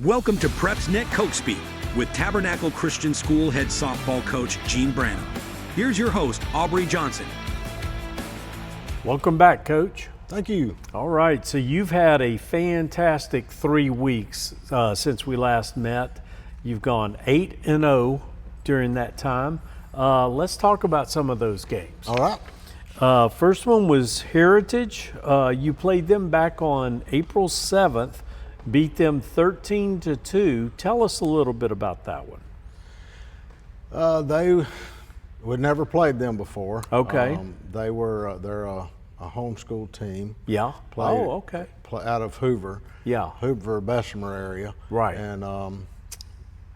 Welcome to PrepsNet Coach Speak with Tabernacle Christian School head softball coach Gene Branham. Here's your host, Aubrey Johnson. Welcome back, Coach. Thank you. All right, so you've had a fantastic 3 weeks since we last met. You've gone 8-0 during that time. Let's talk about some of those games. All right. First one was Heritage. You played them back on April 7th, beat them 13-2. Tell us a little bit about that one. We'd never played them before. Okay. They're a homeschool team. Yeah. Okay. Out of Hoover. Yeah. Hoover, Bessemer area. Right. And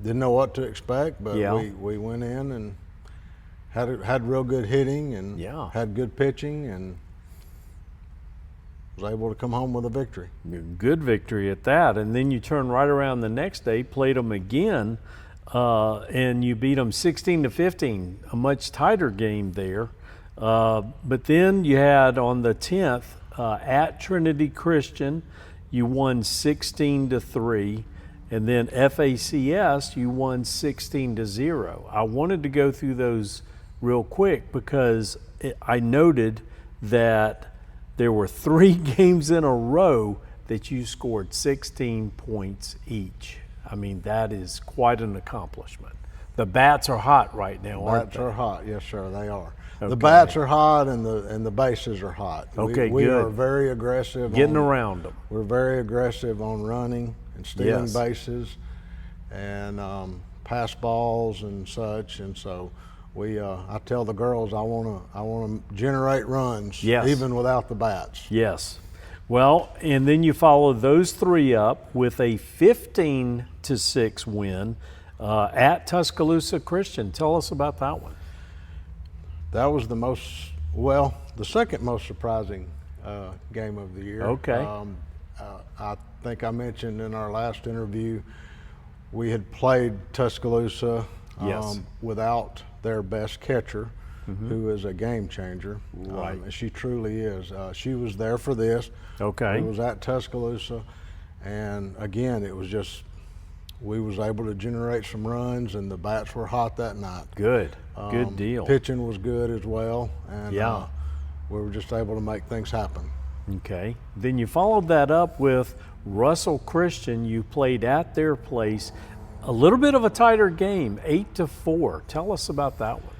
didn't know what to expect, but Yeah. we went in and had real good hitting and had good pitching and was able to come home with a victory. Good victory at that. And then you turn right around the next day, played them again, and you beat them 16-15, a much tighter game there. But then you had on the 10th at Trinity Christian, you won 16-3, and then FACS you won 16-0. I wanted to go through those real quick because I noted that there were 3 games in a row that you scored 16 points each. I mean, that is quite an accomplishment. The bats are hot right now, aren't they? Bats are hot, yes, sir, they are. Okay. The bats are hot and the bases are hot. Okay, we good. are very aggressive. Getting around them. We're very aggressive on running and stealing Yes. bases and pass balls and such. And so I tell the girls I want to generate runs, Yes. even without the bats. Yes. Well, and then you follow those 3 up with a 15-6 win at Tuscaloosa Christian. Tell us about that one. That was the second most surprising game of the year. Okay. I think I mentioned in our last interview we had played Tuscaloosa Yes. without their best catcher, who is a game changer. Right. And she truly is. She was there for this. Okay. It was at Tuscaloosa, and again, it was just we was able to generate some runs, and the bats were hot that night. Good. Good deal. Pitching was good as well, and Yeah. we were just able to make things happen. Okay. Then you followed that up with Russell Christian. You played at their place. A little bit of a tighter game, 8-4. Tell us about that one.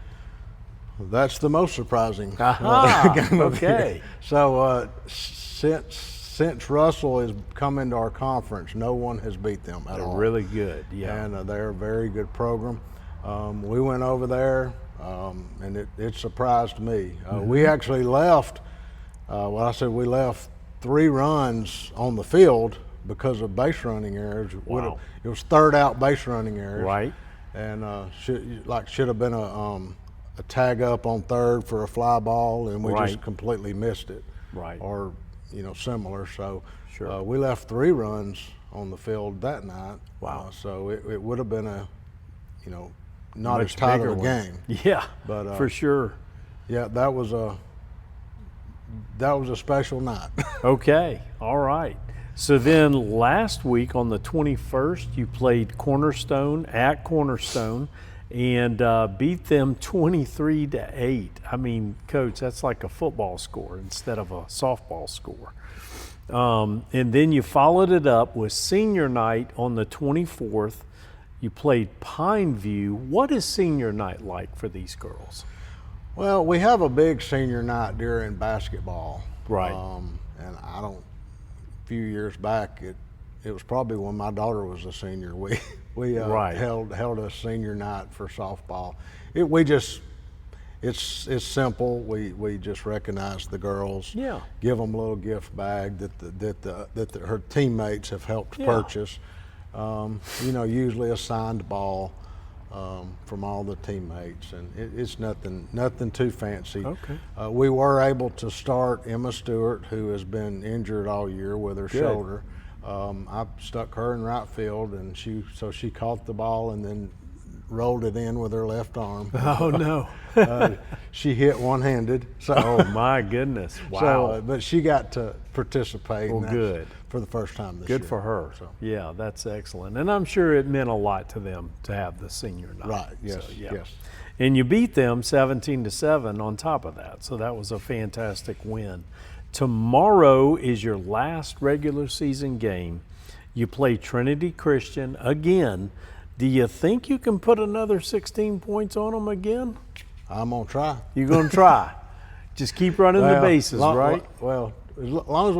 That's the most surprising game of the Okay. year. So since Russell has come into our conference, no one has beat them at all. They're really good, yeah. And they're a very good program. We went over there, and it surprised me. We actually left. We left 3 runs on the field because of base running errors. Wow. It was third out base running errors. Right. And should have been a tag up on third for a fly ball, and we Right. just completely missed it. Right. Or similar. So Sure. we left 3 runs on the field that night. Wow. So it would have been not Much as tight bigger of a one. game. Yeah, But, for sure. Yeah, that was a special night. Okay, all right. So then last week on the 21st, you played Cornerstone at Cornerstone and beat them 23-8. I mean, Coach, that's like a football score instead of a softball score. And then you followed it up with senior night on the 24th. You played Pineview. What is senior night like for these girls? Well, we have a big senior night during basketball. Right. And a few years back, it was probably when my daughter was a senior. We Right. held a senior night for softball. It's simple. We just recognize the girls. Yeah. Give them a little gift bag that her teammates have helped Yeah. purchase. Usually a signed ball from all the teammates, and it's nothing too fancy. Okay. We were able to start Emma Stewart, who has been injured all year with her Good. shoulder. I stuck her in right field, and she caught the ball and then rolled it in with her left arm. Oh, no. she hit one-handed. So, Oh my goodness! Wow. So, but she got to participate. Well, and good. For the first time this year. Good for her. So. Yeah, that's excellent. And I'm sure it meant a lot to them to have the senior night. Right, yes, So, yeah. yes. And you beat them 17-7 on top of that. So that was a fantastic win. Tomorrow is your last regular season game. You play Trinity Christian again. Do you think you can put another 16 points on them again? I'm going to try. You're going to try. Just keep running the bases, right? Well, as long as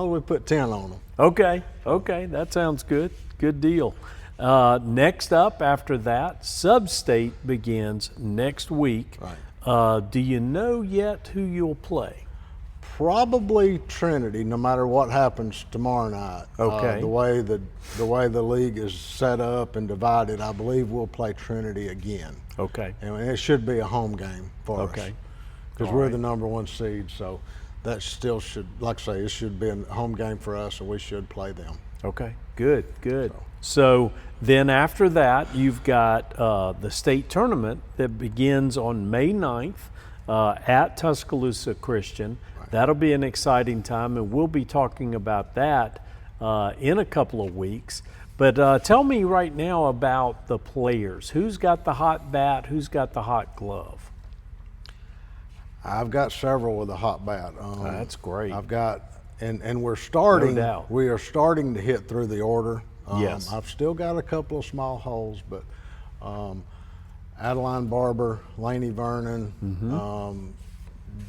we put 10 on them. Okay, that sounds good. Good deal. Next up after that, Sub-State begins next week. Right. Do you know yet who you'll play? Probably Trinity, no matter what happens tomorrow night. Okay. The way the league is set up and divided, I believe we'll play Trinity again. Okay. And it should be a home game for us. Okay. Because All we're right. the number 1 seed, so that still should, like I say, it should be a home game for us, and we should play them. Okay, good. So then after that, you've got the state tournament that begins on May 9th at Tuscaloosa Christian. Right. That'll be an exciting time, and we'll be talking about that in a couple of weeks. But tell me right now about the players. Who's got the hot bat? Who's got the hot glove? I've got several with a hot bat. That's great. I've got, and we're starting. No doubt. We are starting to hit through the order. Yes. I've still got a couple of small holes, but Adeline Barber, Laney Vernon,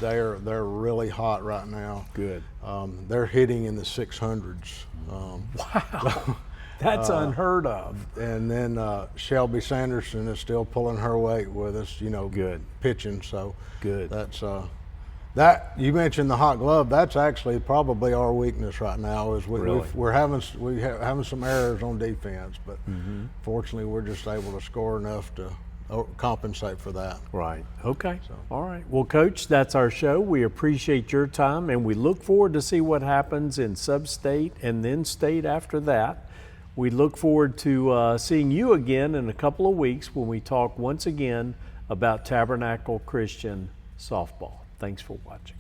they're really hot right now. Good. They're hitting in the 600s. Wow. That's unheard of. And then Shelby Sanderson is still pulling her weight with us, Good. pitching. So Good. that's that. You mentioned the hot glove. That's actually probably our weakness right now. Is Really? we're having some errors on defense, but fortunately we're just able to score enough to compensate for that. Right. Okay. All right. Well, Coach, that's our show. We appreciate your time, and we look forward to see what happens in sub-state and then state after that. We look forward to seeing you again in a couple of weeks when we talk once again about Tabernacle Christian softball. Thanks for watching.